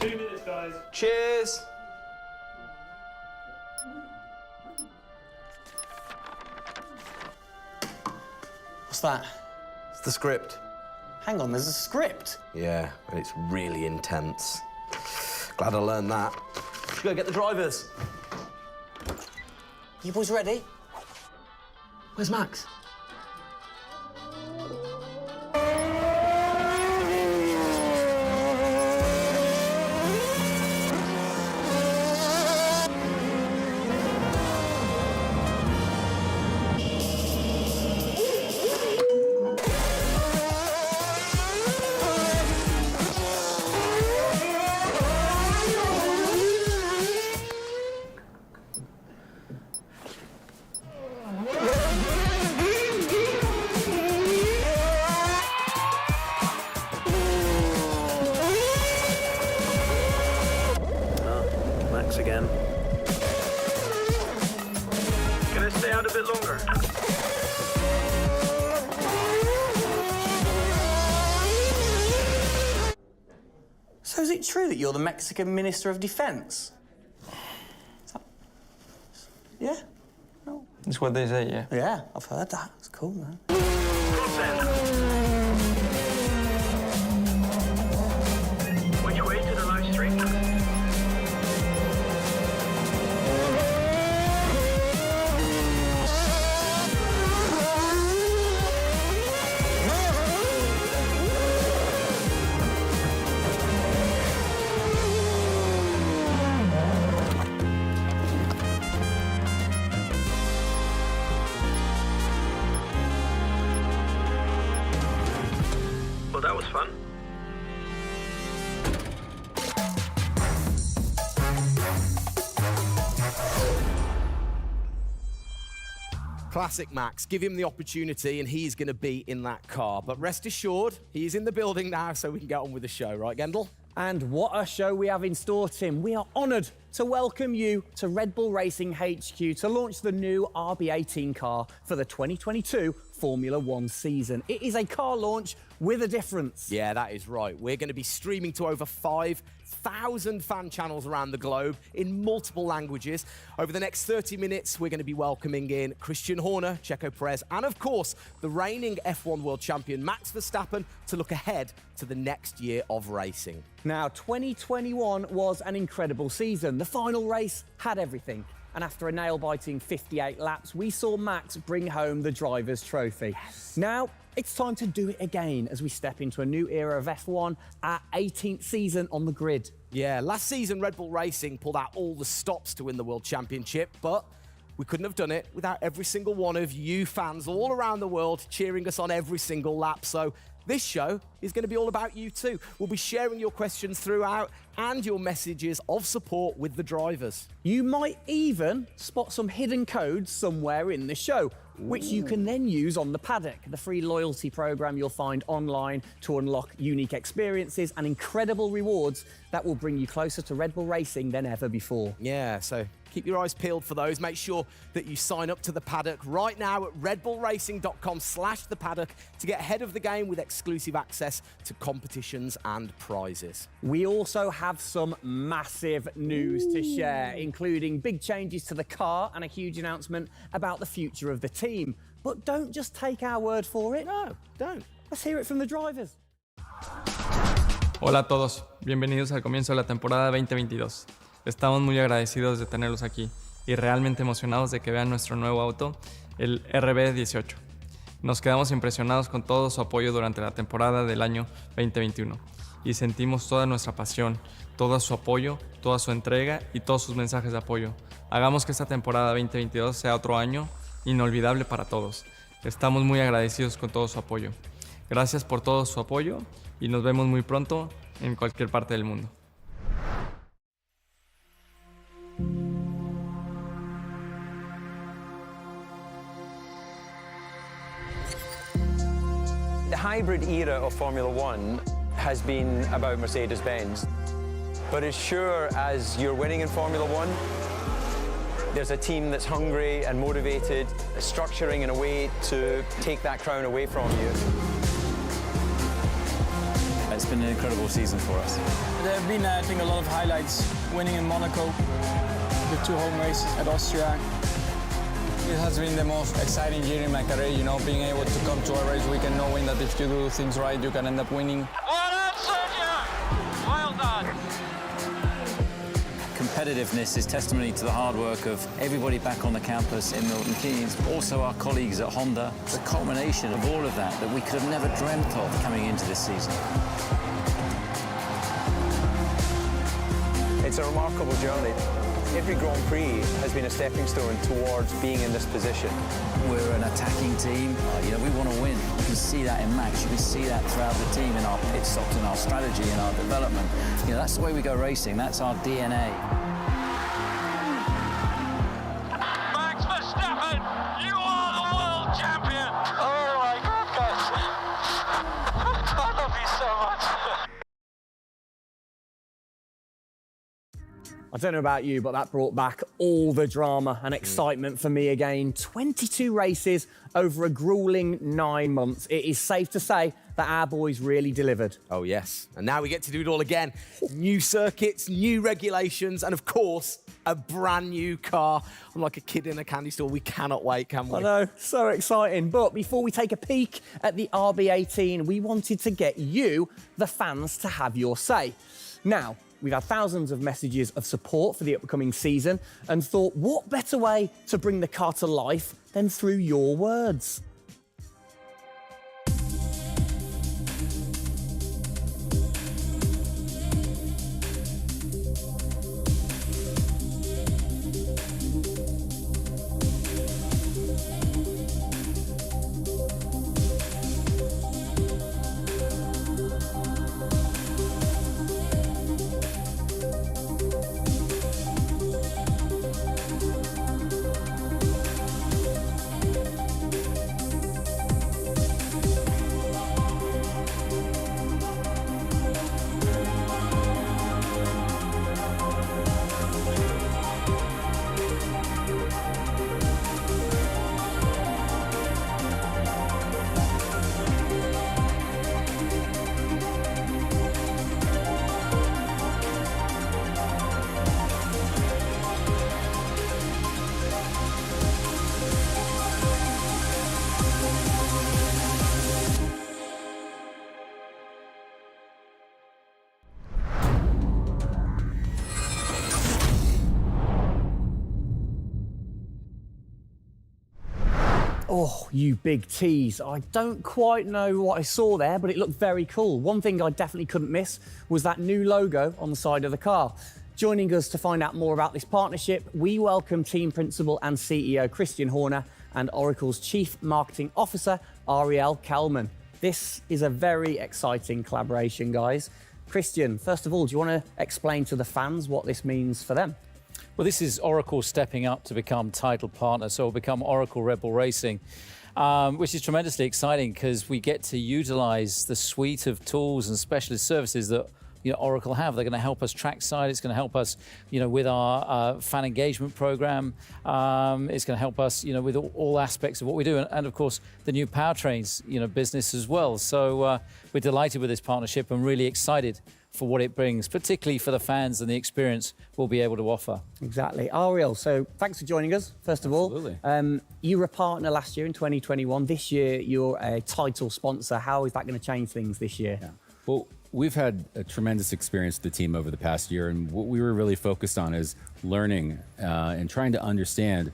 2 minutes, guys. Cheers. What's that? It's the script. Hang on, there's a script. Yeah, but it's really intense. Glad I learned that. Should go get the drivers. You boys ready? Where's Max? Again. Can I stay out a bit longer? So is it true that you're the Mexican Minister of Defence? Yeah? No. That's what they say, yeah. Yeah, I've heard that. It's cool, man. Which way to the live stream? Well, that was fun. Classic Max. Give him the opportunity and he's going to be in that car. But rest assured, he's in the building now so we can get on with the show. Right, Gendel? And what a show we have in store, Tim. We are honoured to welcome you to Red Bull Racing HQ to launch the new RB18 car for the 2022 Formula One season. It is a car launch with a difference. Yeah, that is right. We're going to be streaming to over 5,000 fan channels around the globe in multiple languages. Over the next 30 minutes, we're going to be welcoming in Christian Horner, Checo Perez, and of course, the reigning F1 World Champion Max Verstappen to look ahead to the next year of racing. Now, 2021 was an incredible season. The final race had everything. And after a nail-biting 58 laps, we saw Max bring home the Drivers' Trophy. Yes. Now, it's time to do it again as we step into a new era of F1, our 18th season on the grid. Yeah, last season Red Bull Racing pulled out all the stops to win the World Championship, but we couldn't have done it without every single one of you fans all around the world cheering us on every single lap. So this show is going to be all about you too. We'll be sharing your questions throughout and your messages of support with the drivers. You might even spot some hidden codes somewhere in the show, which you can then use on the paddock, the free loyalty program you'll find online to unlock unique experiences and incredible rewards that will bring you closer to Red Bull Racing than ever before. Yeah, so keep your eyes peeled for those. Make sure that you sign up to the paddock right now at redbullracing.com/the paddock to get ahead of the game with exclusive access to competitions and prizes. We also have some massive news to share, including big changes to the car and a huge announcement about the future of the team. But don't just take our word for it. No, don't. Let's hear it from the drivers. Hola a todos, bienvenidos al comienzo de la temporada 2022. Estamos muy agradecidos de tenerlos aquí y realmente emocionados de que vean nuestro nuevo auto, el RB18. Nos quedamos impresionados con todo su apoyo durante la temporada del año 2021 y sentimos toda nuestra pasión, todo su apoyo, toda su entrega y todos sus mensajes de apoyo. Hagamos que esta temporada 2022 sea otro año inolvidable para todos. Estamos muy agradecidos con todo su apoyo. Gracias por todo su apoyo y nos vemos muy pronto en cualquier parte del mundo. The hybrid era of Formula One has been about Mercedes-Benz. But as sure as you're winning in Formula One, there's a team that's hungry and motivated, structuring in a way to take that crown away from you. It's been an incredible season for us. There have been, I think, a lot of highlights. Winning in Monaco, the 2 home races at Austria. It has been the most exciting year in my career, you know, being able to come to a race weekend knowing that if you do things right, you can end up winning. Well done, Sergio! Well done. Competitiveness is testimony to the hard work of everybody back on the campus in Milton Keynes, also our colleagues at Honda. It's a culmination of all of that we could have never dreamt of coming into this season. It's a remarkable journey. Every Grand Prix has been a stepping stone towards being in this position. We're an attacking team. You know, we want to win. You can see that in Max. You can see that throughout the team, in our pit stops, in our strategy, in our development. You know, that's the way we go racing. That's our DNA. Max Verstappen, you are the world champion! Oh my goodness! I love you so much! I don't know about you, but that brought back all the drama and excitement for me again. 22 races over a grueling 9 months. It is safe to say that our boys really delivered. Oh, yes. And now we get to do it all again. New circuits, new regulations, and of course, a brand new car. I'm like a kid in a candy store. We cannot wait, can we? I know, so exciting. But before we take a peek at the RB18, we wanted to get you, the fans, to have your say. Now, we've had thousands of messages of support for the upcoming season and thought, what better way to bring the car to life than through your words? Oh, you big tease. I don't quite know what I saw there, but it looked very cool. One thing I definitely couldn't miss was that new logo on the side of the car. Joining us to find out more about this partnership, we welcome team principal and CEO Christian Horner and Oracle's Chief Marketing Officer, Ariel Kelman. This is a very exciting collaboration, guys. Christian, first of all, do you want to explain to the fans what this means for them? Well, this is Oracle stepping up to become title partner, so it'll become Oracle Redbull Racing, which is tremendously exciting because we get to utilize the suite of tools and specialist services that Oracle have. They're going to help us trackside. It's going to help us, with our fan engagement program. It's going to help us, with all aspects of what we do, and of course the new powertrains, business as well. So we're delighted with this partnership and really excited for what it brings, particularly for the fans and the experience we'll be able to offer. Exactly. Ariel, so thanks for joining us, first of all. Absolutely. You were a partner last year in 2021. This year, you're a title sponsor. How is that going to change things this year? Yeah. Well, we've had a tremendous experience with the team over the past year, and what we were really focused on is learning and trying to understand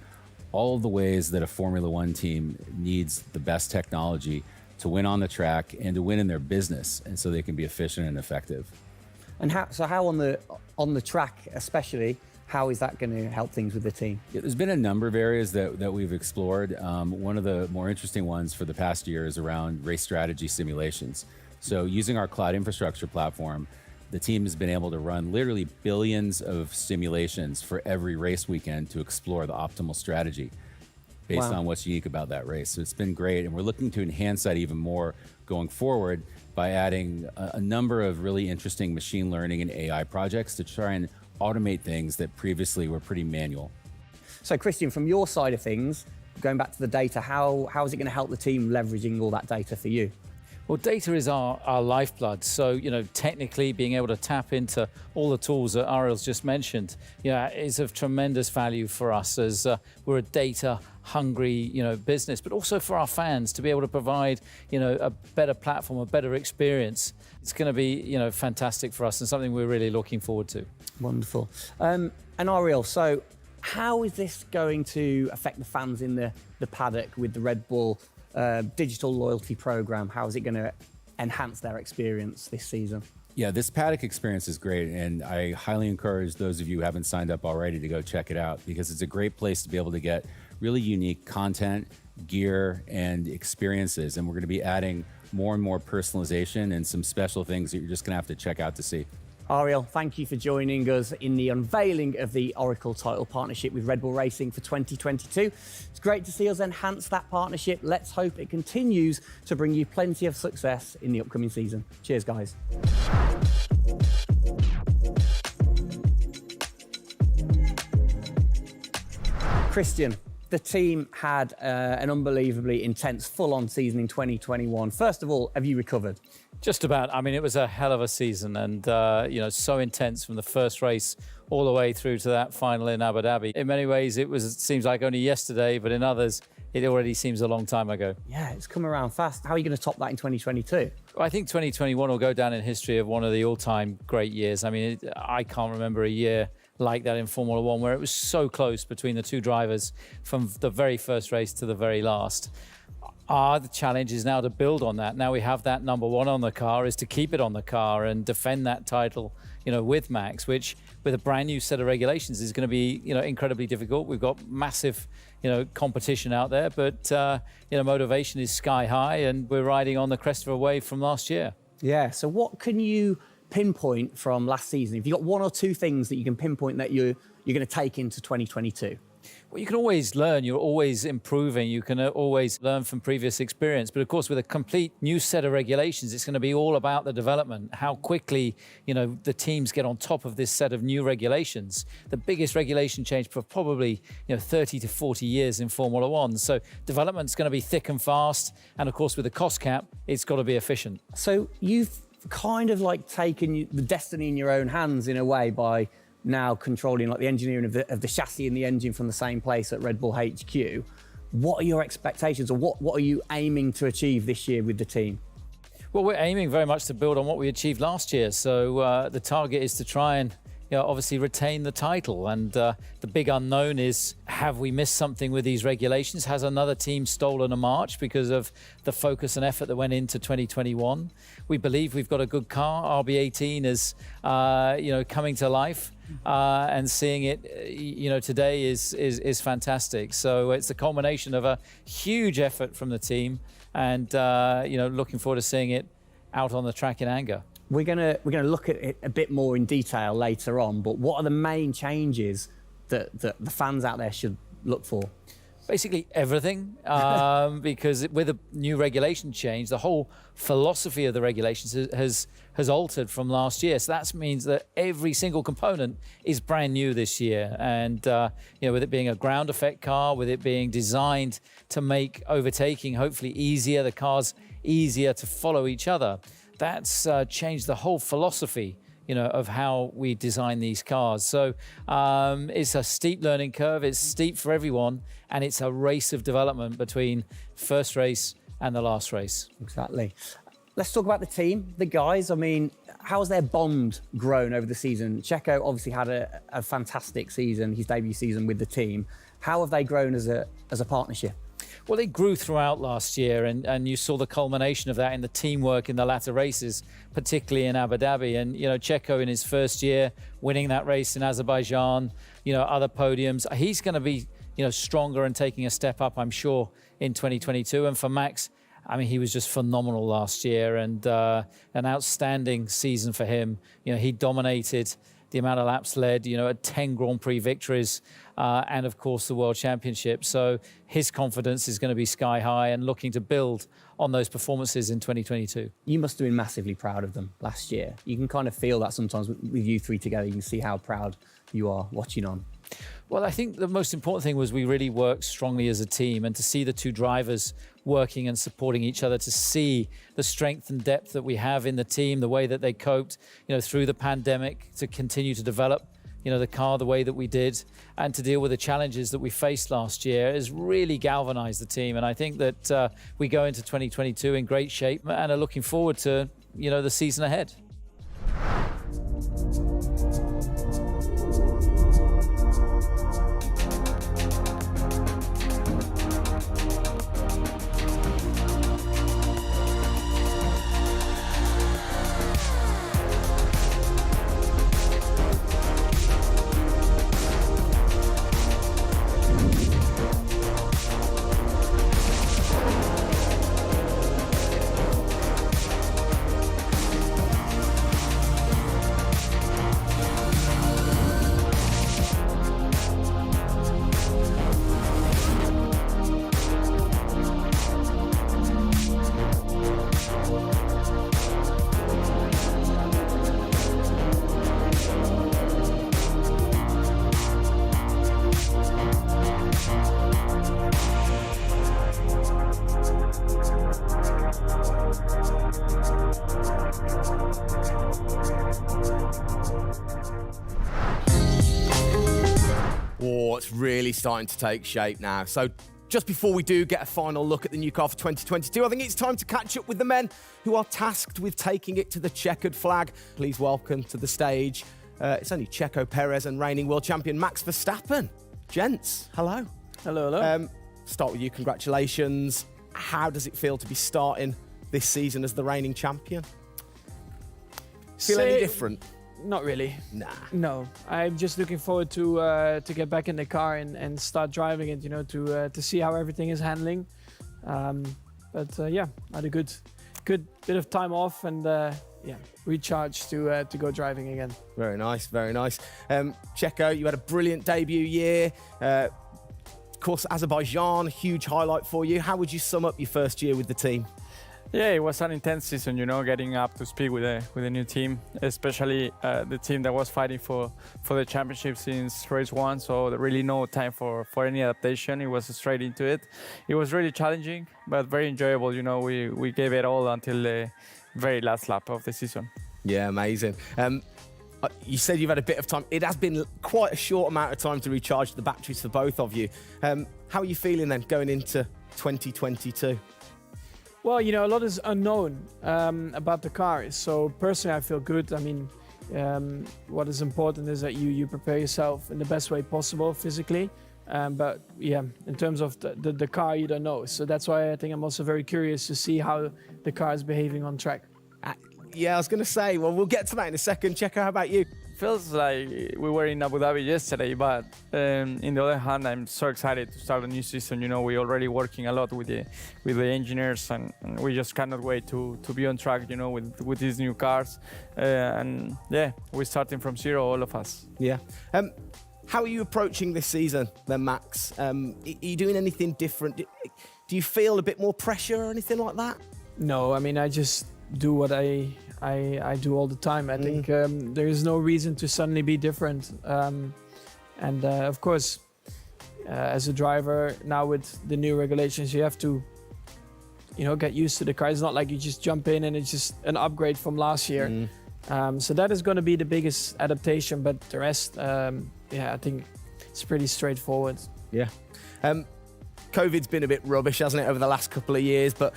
all of the ways that a Formula One team needs the best technology to win on the track and to win in their business, and so they can be efficient and effective. And how on the track especially, how is that going to help things with the team? Yeah, there's been a number of areas that we've explored. One of the more interesting ones for the past year is around race strategy simulations. So using our cloud infrastructure platform, the team has been able to run literally billions of simulations for every race weekend to explore the optimal strategy based on what's unique about that race. So it's been great, and we're looking to enhance that even more going forward by adding a number of really interesting machine learning and AI projects to try and automate things that previously were pretty manual. So Christian, from your side of things, going back to the data, how is it going to help the team leveraging all that data for you? Well, data is our lifeblood. So, technically being able to tap into all the tools that Ariel's just mentioned, is of tremendous value for us as we're a data-hungry, business, but also for our fans to be able to provide, a better platform, a better experience. It's going to be, fantastic for us and something we're really looking forward to. Wonderful. And Ariel, so how is this going to affect the fans in the paddock with the Red Bull digital loyalty program? How is it going to enhance their experience this season? Yeah, this paddock experience is great, and I highly encourage those of you who haven't signed up already to go check it out, because it's a great place to be able to get really unique content, gear, and experiences. And we're going to be adding more and more personalization and some special things that you're just going to have to check out to see. Ariel, thank you for joining us in the unveiling of the Oracle title partnership with Red Bull Racing for 2022. It's great to see us enhance that partnership. Let's hope it continues to bring you plenty of success in the upcoming season. Cheers, guys. Christian, The team had an unbelievably intense, full-on season in 2021. First of all, have you recovered? Just about. I mean, it was a hell of a season and, so intense from the first race all the way through to that final in Abu Dhabi. In many ways, it seems like only yesterday, but in others, it already seems a long time ago. Yeah, it's come around fast. How are you going to top that in 2022? Well, I think 2021 will go down in history of one of the all-time great years. I mean, I can't remember a year like that in Formula One where it was so close between the two drivers from the very first race to the very last. The challenge is now to build on that. Now we have that number one on the car, is to keep it on the car and defend that title, with Max, which with a brand new set of regulations is going to be, incredibly difficult. We've got massive, competition out there, but, motivation is sky high and we're riding on the crest of a wave from last year. Yeah, so what can you pinpoint from last season? If you've got one or two things that you can pinpoint that you're going to take into 2022? Well, you can always learn. You're always improving. You can always learn from previous experience. But of course, with a complete new set of regulations, it's going to be all about the development, how quickly, the teams get on top of this set of new regulations. The biggest regulation change for probably, 30 to 40 years in Formula One. So development's going to be thick and fast. And of course, with the cost cap, it's got to be efficient. So you've kind of like taken the destiny in your own hands in a way by now controlling like the engineering of the chassis and the engine from the same place at Red Bull HQ. What are your expectations, or what are you aiming to achieve this year with the team? Well, we're aiming very much to build on what we achieved last year. So the target is to try and obviously retain the title. And the big unknown is, have we missed something with these regulations? Has another team stolen a march because of the focus and effort that went into 2021? We believe we've got a good car. RB18 is, coming to life. And seeing it, today is fantastic. So it's a culmination of a huge effort from the team, and looking forward to seeing it out on the track in anger. We're gonna look at it a bit more in detail later on. But what are the main changes that the fans out there should look for? Basically everything, because with a new regulation change, the whole philosophy of the regulations has altered from last year. So that means that every single component is brand new this year. And with it being a ground effect car, with it being designed to make overtaking hopefully easier, the cars easier to follow each other, that's changed the whole philosophy of how we design these cars. So it's a steep learning curve. It's steep for everyone, and it's a race of development between first race and the last race. Exactly. Let's talk about the team, the guys. I mean, how has their bond grown over the season? Checo obviously had a fantastic season, his debut season with the team. How have they grown as a partnership? Well, they grew throughout last year, and you saw the culmination of that in the teamwork in the latter races, particularly in Abu Dhabi. And, Checo in his first year, winning that race in Azerbaijan, other podiums. He's going to be, stronger and taking a step up, I'm sure, in 2022. And for Max, I mean, he was just phenomenal last year, and an outstanding season for him. He dominated the amount of laps led, at 10 Grand Prix victories, and of course the World Championship. So his confidence is going to be sky high and looking to build on those performances in 2022. You must have been massively proud of them last year. You can kind of feel that sometimes with you three together. You can see how proud you are watching on. Well, I think the most important thing was we really worked strongly as a team, and to see the two drivers working and supporting each other, to see the strength and depth that we have in the team, the way that they coped, through the pandemic, to continue to develop, the car the way that we did, and to deal with the challenges that we faced last year, has really galvanized the team. And I think that we go into 2022 in great shape and are looking forward to, the season ahead. Oh, it's really starting to take shape now. So just before we do get a final look at the new car for 2022, I think it's time to catch up with the men who are tasked with taking it to the checkered flag. Please welcome to the stage, it's only Checo Perez and reigning world champion Max Verstappen. Gents, hello. Hello, hello. Start with you, congratulations. How does it feel to be starting this season as the reigning champion? Feel any different? Not really. Nah. No, I'm just looking forward to get back in the car and start driving it. You know, to see how everything is handling. Yeah, I had a good bit of time off and recharge to go driving again. Very nice, very nice. Checo, you had a brilliant debut year. Of course, Azerbaijan, huge highlight for you. How would you sum up your first year with the team? Yeah, it was an intense season, you know, getting up to speed with a new team, especially the team that was fighting for the championship since race one. So there really no time for any adaptation. It was straight into it. It was really challenging, but very enjoyable. You know, we gave it all until the very last lap of the season. Yeah, amazing. You said you've had a bit of time. It has been quite a short amount of time to recharge the batteries for both of you. How are you feeling then going into 2022? Well, you know, a lot is unknown about the car. So personally, I feel good. I mean, what is important is that you prepare yourself in the best way possible physically. But yeah, in terms of the car, you don't know. So that's why I think I'm also very curious to see how the car is behaving on track. Yeah, I was going to say, well, we'll get to that in a second. Checo, how about you? Feels like we were in Abu Dhabi yesterday, but in the other hand, I'm so excited to start a new season. You know, we're already working a lot with the engineers, and we just cannot wait to be on track. You know, with these new cars, and yeah, we're starting from zero, all of us. Yeah. How are you approaching this season, then, Max? Are you doing anything different? Do you feel a bit more pressure or anything like that? No, I mean, I just do what I do all the time. I think there is no reason to suddenly be different. Of course, as a driver now with the new regulations, you have to, you know, get used to the car. It's not like you just jump in and it's just an upgrade from last year. So that is going to be the biggest adaptation. But the rest, I think it's pretty straightforward. Yeah. COVID's been a bit rubbish, hasn't it, over the last couple of years? But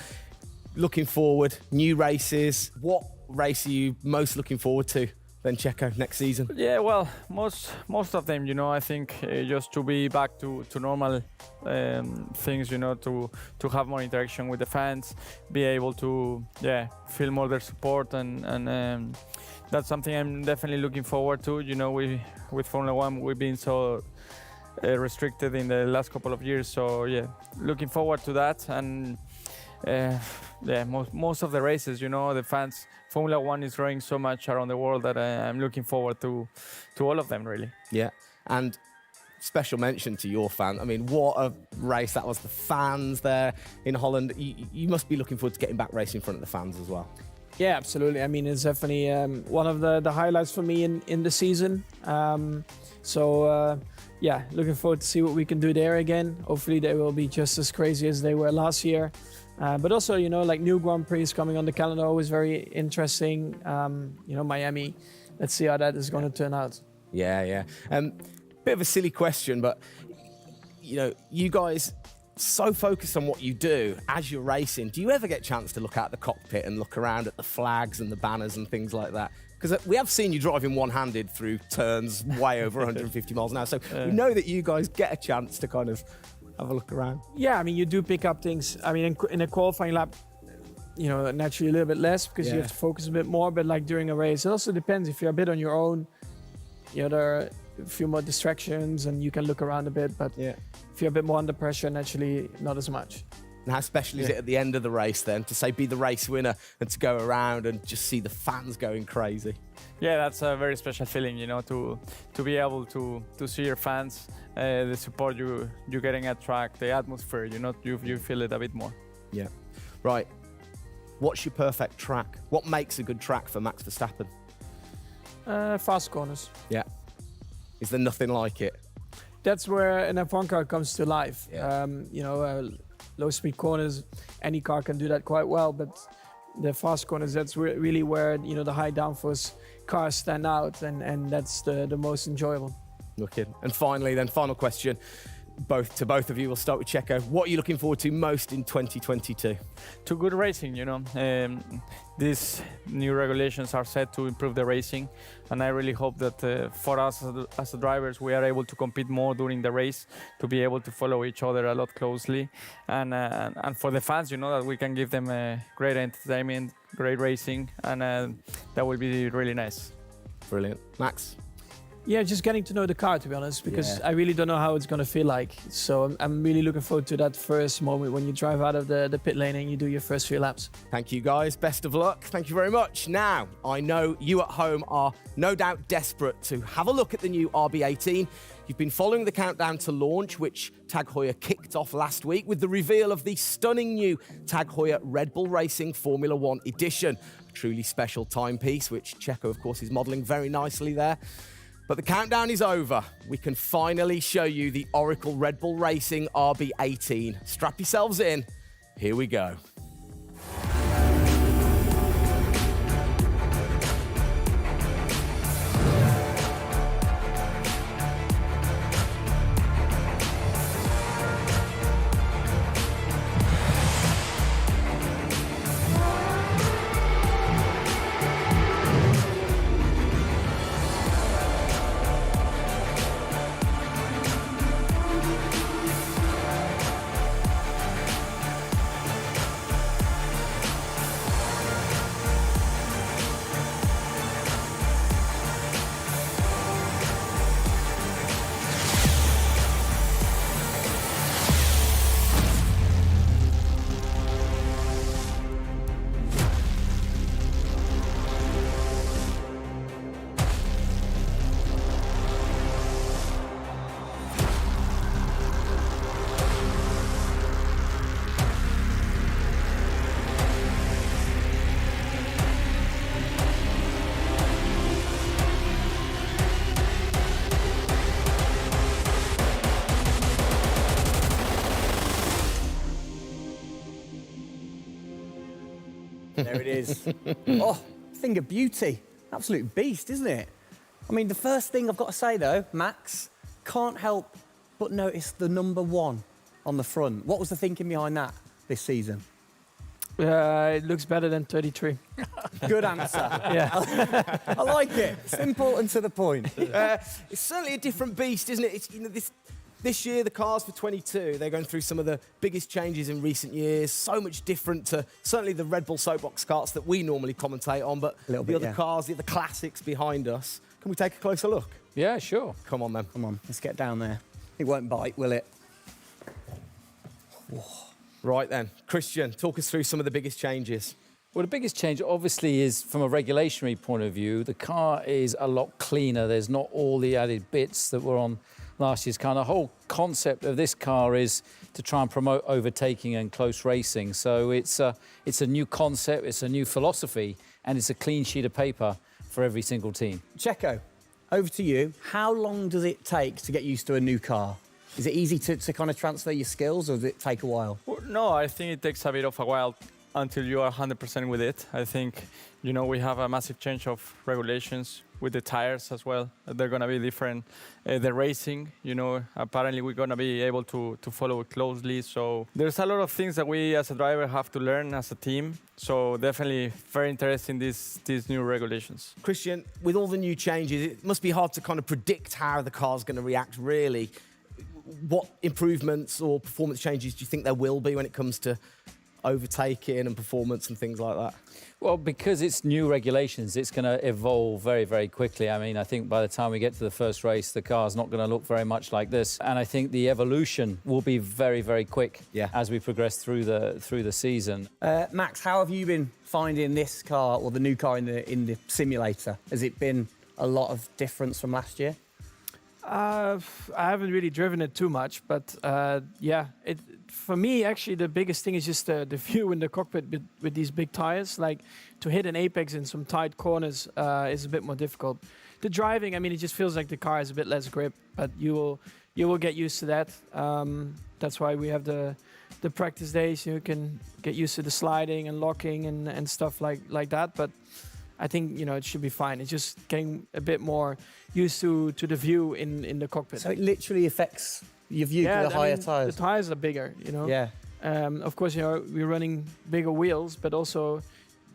looking forward, new races. What race are you most looking forward to then, Checo, next season? Yeah, well, most of them, you know, I think just to be back to normal things, you know, to have more interaction with the fans, be able to, feel more their support, and that's something I'm definitely looking forward to. You know, with Formula One, we've been so restricted in the last couple of years, so yeah, looking forward to that. And most of the races, you know, the fans, Formula One is growing so much around the world that I'm looking forward to all of them, really. Yeah, and special mention to your fan. I mean, what a race that was. The fans there in Holland. You must be looking forward to getting back racing in front of the fans as well. Yeah, absolutely. I mean, it's definitely one of the highlights for me in the season. Looking forward to see what we can do there again. Hopefully they will be just as crazy as they were last year. But also, you know, like new Grand Prix coming on the calendar, always very interesting. You know, Miami, let's see how that is going to turn out. Yeah. Bit of a silly question, but, you know, you guys so focused on what you do as you're racing. Do you ever get a chance to look out the cockpit and look around at the flags and the banners and things like that? Because we have seen you driving one-handed through turns way over 150 miles an hour. So we know that you guys get a chance to kind of have a look around. Yeah, I mean, you do pick up things. I mean, in a qualifying lap, you know, naturally a little bit less because you have to focus a bit more. But like during a race, it also depends. If you're a bit on your own, you know, there are a few more distractions and you can look around a bit. But if you're a bit more under pressure, naturally not as much. And how special is it at the end of the race then to say be the race winner and to go around and just see the fans going crazy? Yeah, that's a very special feeling, you know, to be able to see your fans, the support you're getting at track, the atmosphere, you know, you feel it a bit more. Yeah. Right. What's your perfect track? What makes a good track for Max Verstappen? Fast corners. Yeah. Is there nothing like it? That's where an F1 car comes to life. Yeah. You know, low speed corners, any car can do that quite well, but the fast corners, that's really where, you know, the high downforce cars stand out, and that's the most enjoyable. Wicked. And finally, then, final question, to both of you. We'll start with Checo. What are you looking forward to most in 2022? To good racing, you know. These new regulations are set to improve the racing, and I really hope that for us as drivers, we are able to compete more during the race, to be able to follow each other a lot closely, and for the fans, you know, that we can give them great entertainment, great racing, and that will be really nice. Brilliant. Max? Yeah, just getting to know the car, to be honest, because I really don't know how it's going to feel like. So I'm really looking forward to that first moment when you drive out of the pit lane and you do your first few laps. Thank you, guys. Best of luck. Thank you very much. Now, I know you at home are no doubt desperate to have a look at the new RB18. You've been following the countdown to launch, which Tag Heuer kicked off last week with the reveal of the stunning new Tag Heuer Redbull Racing Formula One edition. A truly special timepiece, which Checo, of course, is modelling very nicely there. But the countdown is over. We can finally show you the Oracle Redbull Racing RB18. Strap yourselves in. Here we go. There it is. Oh, thing of beauty. Absolute beast, isn't it? I mean, the first thing I've got to say, though, Max, can't help but notice the number 1 on the front. What was the thinking behind that this season? It looks better than 33. Good answer. Yeah. I like it. Simple and to the point. It's certainly a different beast, isn't it? It's, you know, this year, the cars for 22, they're going through some of the biggest changes in recent years. So much different to certainly the Red Bull soapbox karts that we normally commentate on, but the other cars, the other classics behind us. Can we take a closer look? Yeah, sure. Come on, then. Come on, let's get down there. It won't bite, will it? Right then. Christian, talk us through some of the biggest changes. Well, the biggest change, obviously, is from a regulatory point of view. The car is a lot cleaner. There's not all the added bits that were on last year's car. The whole concept of this car is to try and promote overtaking and close racing. So it's a new concept, it's a new philosophy, and it's a clean sheet of paper for every single team. Checo, over to you. How long does it take to get used to a new car? Is it easy to kind of transfer your skills, or does it take a while? Well, no, I think it takes a bit of a while until you are 100% with it. I think, you know, we have a massive change of regulations with the tires as well. They're going to be different. The racing, you know, apparently we're going to be able to follow it closely. So there's a lot of things that we as a driver have to learn as a team. So definitely very interesting, these new regulations. Christian, with all the new changes, it must be hard to kind of predict how the car's going to react, really. What improvements or performance changes do you think there will be when it comes to overtaking and performance and things like that? Well, because it's new regulations, it's going to evolve very, very quickly. I mean, I think by the time we get to the first race, the car's not going to look very much like this. And I think the evolution will be very, very quick as we progress through the season. Max, how have you been finding this car, or the new car in the simulator? Has it been a lot of difference from last year? I haven't really driven it too much, but yeah, for me, actually, the biggest thing is just the view in the cockpit with these big tires. Like, to hit an apex in some tight corners is a bit more difficult. The driving, I mean, it just feels like the car has a bit less grip, but you will get used to that. That's why we have the practice days. You can get used to the sliding and locking and stuff like that. But I think it should be fine. It's just getting a bit more used to the view in the cockpit. So it literally affects your view to the higher tires. The tires are bigger, Yeah. Of course, we're running bigger wheels, but also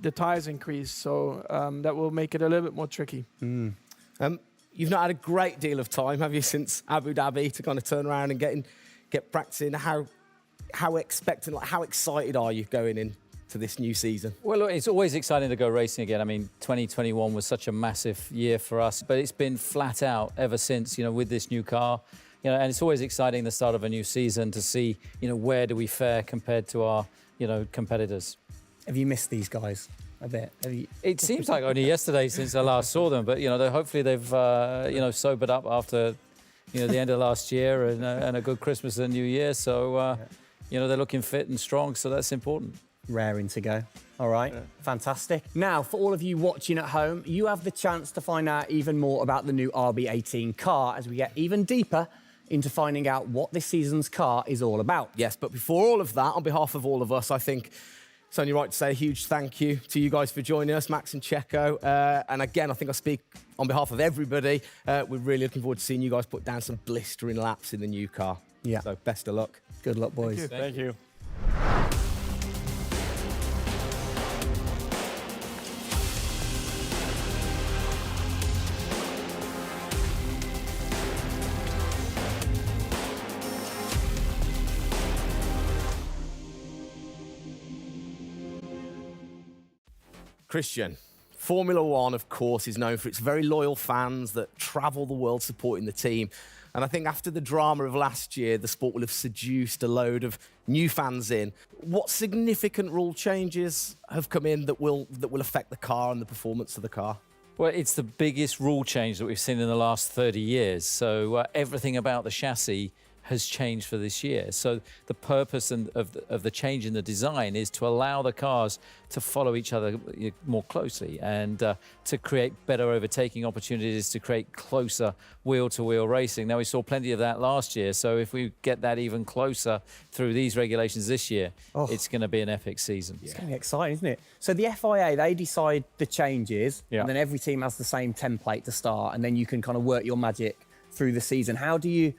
the tires increase, so that will make it a little bit more tricky. You've not had a great deal of time, have you, since Abu Dhabi to kind of turn around and get practicing? How excited are you going into this new season? Well, look, it's always exciting to go racing again. I mean, 2021 was such a massive year for us, but it's been flat out ever since, with this new car. And it's always exciting the start of a new season to see, where do we fare compared to our, competitors. Have you missed these guys a bit? It seems like only yesterday since I last saw them, but hopefully they've sobered up after the end of last year and a good Christmas and New Year. So they're looking fit and strong, so that's important. Raring to go. All right, fantastic. Now, for all of you watching at home, you have the chance to find out even more about the new RB18 car as we get even deeper into finding out what this season's car is all about. Yes, but before all of that, on behalf of all of us, I think it's only right to say a huge thank you to you guys for joining us, Max and Checo. And again, I think I speak on behalf of everybody. We're really looking forward to seeing you guys put down some blistering laps in the new car. Yeah. So best of luck. Good luck, boys. Thank you. Christian, Formula One, of course, is known for its very loyal fans that travel the world supporting the team. And I think after the drama of last year, the sport will have seduced a load of new fans in. What significant rule changes have come in that will affect the car and the performance of the car? Well, it's the biggest rule change that we've seen in the last 30 years. So everything about the chassis has changed for this year. So the purpose of the change in the design is to allow the cars to follow each other more closely and to create better overtaking opportunities, to create closer wheel-to-wheel racing. Now, we saw plenty of that last year, so if we get that even closer through these regulations this year, it's going to be an epic season. It's going to be exciting, isn't it? So the FIA, they decide the changes, Yeah. and then every team has the same template to start, and then you can kind of work your magic through the season. How do you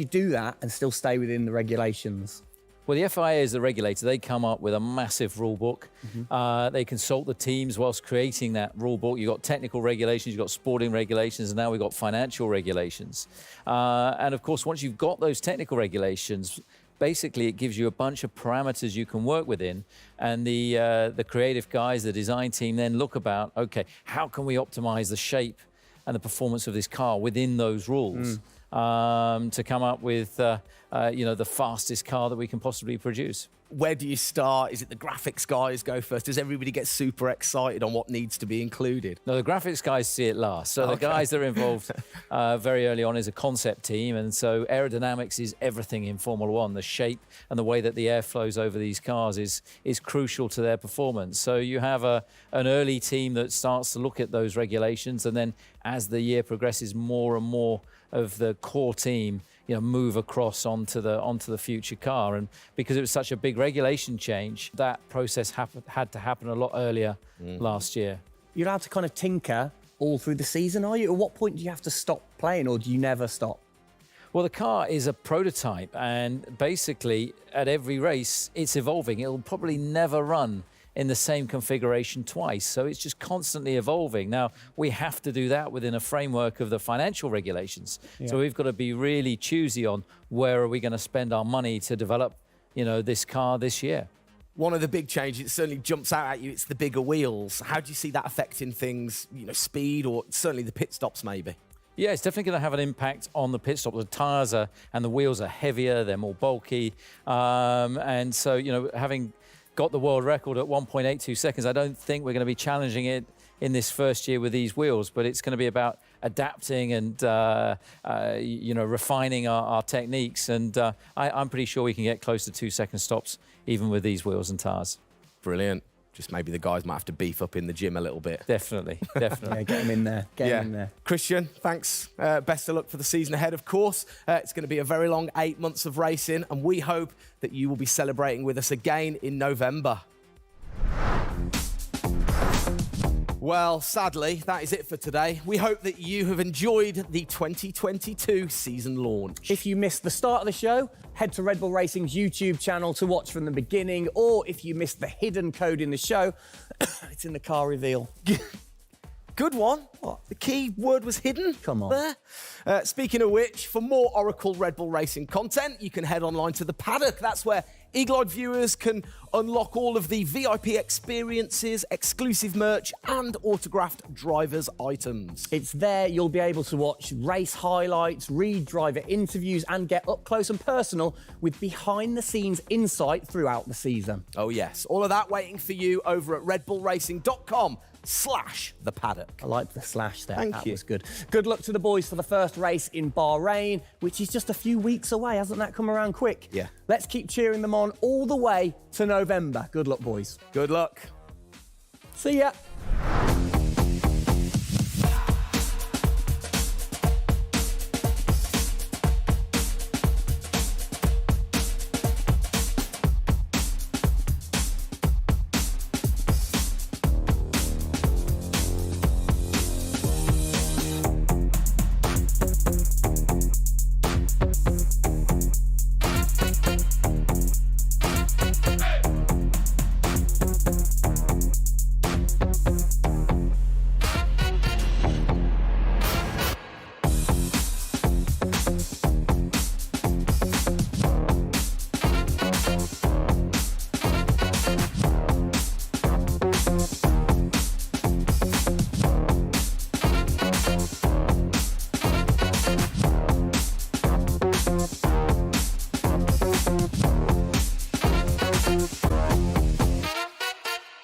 do that and still stay within the regulations? Well, the FIA is the regulator. They come up with a massive rule book. They consult the teams whilst creating that rule book. You've got technical regulations, you've got sporting regulations, and now we've got financial regulations. And of course, once you've got those technical regulations, basically it gives you a bunch of parameters you can work within. And the creative guys, the design team then look about, okay, how can we optimize the shape and the performance of this car within those rules? To come up with, the fastest car that we can possibly produce. Where do you start? Is it the graphics guys go first? Does everybody get super excited on what needs to be included? No, the graphics guys see it last. So the guys that are involved very early on is a concept team. And so aerodynamics is everything in Formula One. The shape and the way that the air flows over these cars is crucial to their performance. So you have an early team that starts to look at those regulations. And then as the year progresses, more and more of the core team move across onto the future car. And because it was such a big regulation change, that process had to happen a lot earlier last year. You're allowed to kind of tinker all through the season, are you? At what point do you have to stop playing, or do you never stop? Well, the car is a prototype, and basically at every race it's evolving. It'll probably never run in the same configuration twice. So it's just constantly evolving. Now, we have to do that within a framework of the financial regulations. Yeah. So we've got to be really choosy on where are we going to spend our money to develop, this car this year. One of the big changes, it certainly jumps out at you, it's the bigger wheels. How do you see that affecting things, speed, or certainly the pit stops maybe? Yeah, it's definitely going to have an impact on the pit stop. The tyres and the wheels are heavier, they're more bulky. And so, having got the world record at 1.82 seconds. I don't think we're going to be challenging it in this first year with these wheels, but it's going to be about adapting and refining our techniques. And I'm pretty sure we can get close to 2 second stops even with these wheels and tyres. Brilliant. Just maybe the guys might have to beef up in the gym a little bit. Definitely. Yeah, get them in there. Get them in there. Christian, thanks. Best of luck for the season ahead, of course. It's going to be a very long 8 months of racing, and we hope that you will be celebrating with us again in November. Well, sadly, that is it for today. We hope that you have enjoyed the 2022 season launch. If you missed the start of the show, head to Red Bull Racing's YouTube channel to watch from the beginning, or if you missed the hidden code in the show, it's in the car reveal. Good one. What? The key word was hidden. Come on. There. Speaking of which, for more Oracle Red Bull Racing content, you can head online to the paddock. That's where eagle-eyed viewers can unlock all of the VIP experiences, exclusive merch, and autographed drivers' items. It's there you'll be able to watch race highlights, read driver interviews, and get up close and personal with behind-the-scenes insight throughout the season. Oh yes, all of that waiting for you over at redbullracing.com/the paddock. I like the slash there. Thank that you. was good. Good luck to the boys for the first race in Bahrain, which is just a few weeks away. Hasn't that come around quick? Yeah. Let's keep cheering them on all the way to November. Good luck, boys. Good luck. See ya.